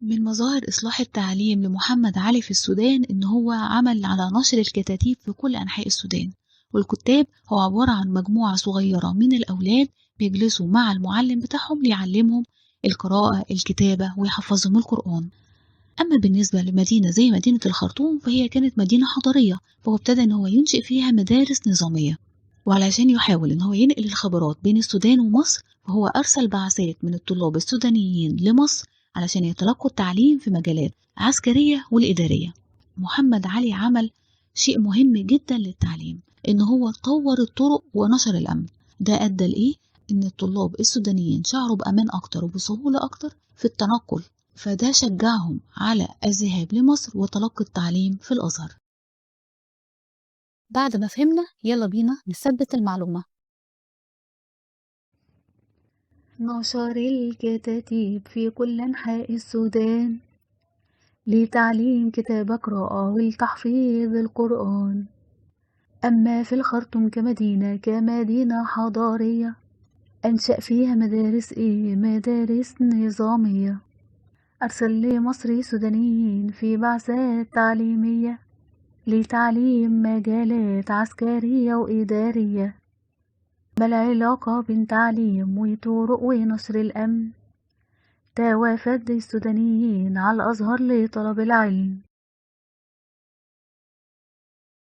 من مظاهر إصلاح التعليم لمحمد علي في السودان إن هو عمل على نشر الكتاتيب في كل أنحاء السودان. والكتاب هو عبارة عن مجموعة صغيرة من الأولاد بيجلسوا مع المعلم بتاعهم ليعلمهم القراءة الكتابة ويحفظهم القرآن. أما بالنسبة لمدينة زي مدينة الخرطوم فهي كانت مدينة حضرية، فهو ابتدى إن هو ينشئ فيها مدارس نظامية. وعلشان يحاول إن هو ينقل الخبرات بين السودان ومصر فهو أرسل بعثات من الطلاب السودانيين لمصر علشان يتلقوا التعليم في مجالات عسكرية والإدارية. محمد علي عمل شيء مهم جدا للتعليم، إن هو طور الطرق ونشر الأمن. ده أدى لإيه؟ إن الطلاب السودانيين شعروا بأمان أكتر وبسهولة أكتر في التنقل، فده شجعهم على الذهاب لمصر وتلقي التعليم في الأزهر. بعد ما فهمنا يلا بينا نثبت المعلومة. نشر الكتاتيب في كل أنحاء السودان لتعليم كتاب قراءة والتحفيظ القرآن. أما في الخرطوم كمدينة حضارية أنشأ فيها مدارس نظامية. أرسل لمصر سودانيين في بعثات تعليمية لتعليم مجالات عسكرية وإدارية. ما العلاقة بين تعليم وطرق ونشر الأمن؟ توافد السودانيين على الأزهر لطلب العلم.